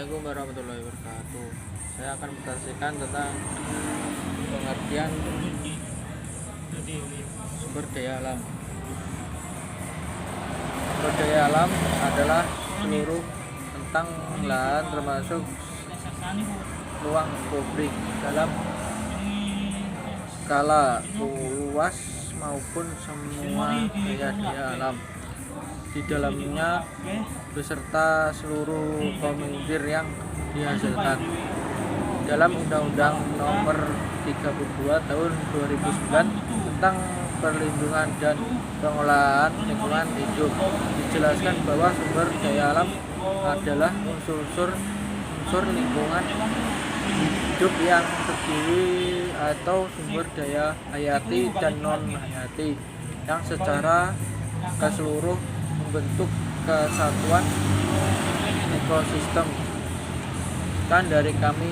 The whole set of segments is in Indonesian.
Assalamualaikum warahmatullahi wabarakatuh. Saya akan menjelaskan tentang pengertian sumber daya alam. Sumber daya alam adalah seluruh tentang lahan termasuk ruang publik dalam skala luas maupun semua daya alam di dalamnya beserta seluruh komoditi yang dihasilkan. Dalam Undang-Undang Nomor 32 Tahun 2009 tentang perlindungan dan pengolahan lingkungan hidup dijelaskan bahwa sumber daya alam adalah unsur lingkungan hidup yang terdiri atau sumber daya hayati dan non hayati yang secara keseluruhan membentuk kesatuan ekosistem. Dari kami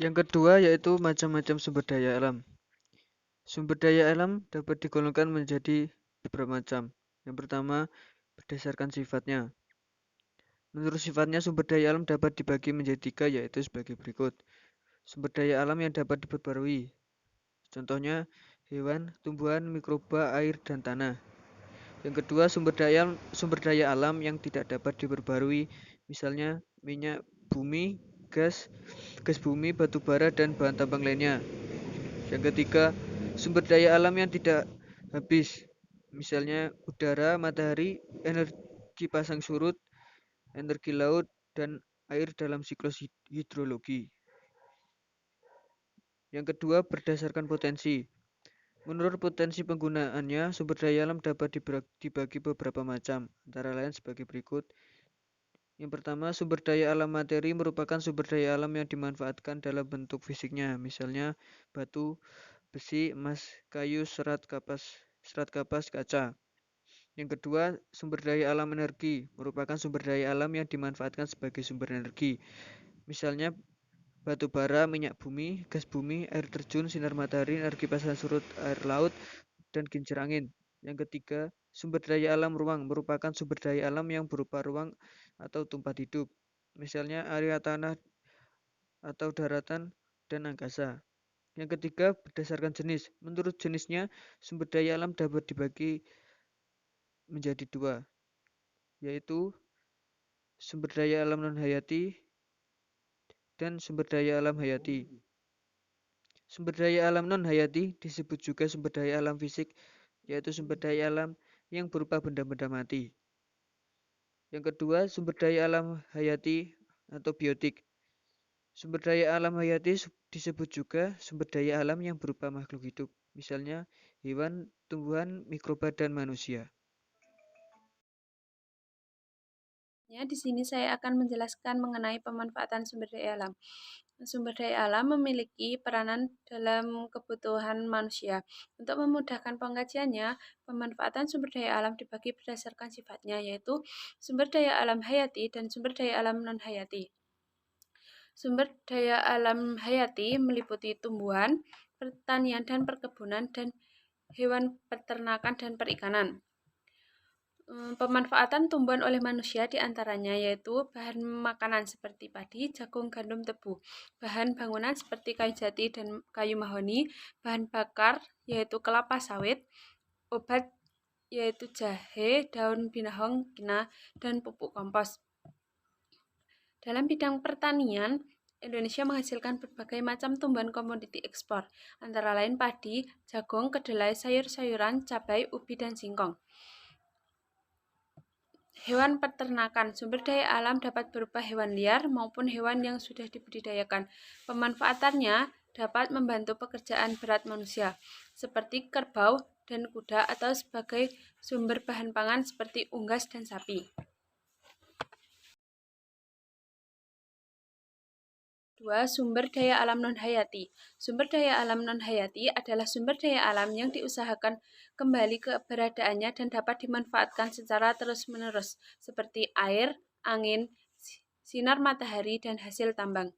Yang kedua yaitu macam-macam sumber daya alam. Sumber daya alam dapat digolongkan menjadi beberapa macam. Yang pertama, berdasarkan sifatnya. Menurut sifatnya, sumber daya alam dapat dibagi menjadi 3, yaitu sebagai berikut. Sumber daya alam yang dapat diperbarui. Contohnya, hewan, tumbuhan, mikroba, air, dan tanah. Yang kedua, sumber daya alam yang tidak dapat diperbarui, misalnya minyak bumi, gas bumi, batu bara, dan bahan tambang lainnya. Yang ketiga, sumber daya alam yang tidak habis, misalnya udara, matahari, energi pasang surut, energi laut, dan air dalam siklus hidrologi. Yang kedua, berdasarkan potensi. Menurut potensi penggunaannya, sumber daya alam dapat dibagi beberapa macam, antara lain sebagai berikut. Yang pertama, sumber daya alam materi merupakan sumber daya alam yang dimanfaatkan dalam bentuk fisiknya, misalnya batu, besi, emas, kayu, serat kapas, kaca. Yang kedua, sumber daya alam energi merupakan sumber daya alam yang dimanfaatkan sebagai sumber energi, misalnya batu bara, minyak bumi, gas bumi, air terjun, sinar matahari, energi pasang surut air laut, dan kincir angin. Yang ketiga, sumber daya alam ruang merupakan sumber daya alam yang berupa ruang atau tempat hidup, misalnya area tanah atau daratan dan angkasa. Yang ketiga, berdasarkan jenis. Menurut jenisnya, sumber daya alam dapat dibagi menjadi 2, yaitu sumber daya alam non-hayati dan sumber daya alam hayati. Sumber daya alam non-hayati disebut juga sumber daya alam fisik, yaitu sumber daya alam yang berupa benda-benda mati. Yang kedua, sumber daya alam hayati atau biotik. Sumber daya alam hayati disebut juga sumber daya alam yang berupa makhluk hidup, misalnya hewan, tumbuhan, mikroba, dan manusia. Di sini saya akan menjelaskan mengenai pemanfaatan sumber daya alam. Sumber daya alam memiliki peranan dalam kebutuhan manusia. Untuk memudahkan pengkajiannya, pemanfaatan sumber daya alam dibagi berdasarkan sifatnya, yaitu sumber daya alam hayati dan sumber daya alam non-hayati. Sumber daya alam hayati meliputi tumbuhan, pertanian dan perkebunan, dan hewan peternakan dan perikanan. Pemanfaatan tumbuhan oleh manusia diantaranya yaitu bahan makanan seperti padi, jagung, gandum, tebu, bahan bangunan seperti kayu jati dan kayu mahoni, bahan bakar yaitu kelapa sawit, obat yaitu jahe, daun binahong, kina, dan pupuk kompos. Dalam bidang pertanian, Indonesia menghasilkan berbagai macam tumbuhan komoditi ekspor, antara lain padi, jagung, kedelai, sayur-sayuran, cabai, ubi, dan singkong. Hewan peternakan. Sumber daya alam dapat berupa hewan liar maupun hewan yang sudah dibudidayakan. Pemanfaatannya dapat membantu pekerjaan berat manusia, seperti kerbau dan kuda, atau sebagai sumber bahan pangan seperti unggas dan sapi. 2. Sumber daya alam non-hayati. Sumber daya alam non-hayati adalah sumber daya alam yang diusahakan kembali keberadaannya dan dapat dimanfaatkan secara terus-menerus, seperti air, angin, sinar matahari, dan hasil tambang.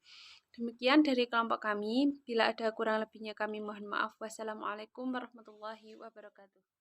Demikian dari kelompok kami. Bila ada kurang lebihnya kami mohon maaf. Wassalamualaikum warahmatullahi wabarakatuh.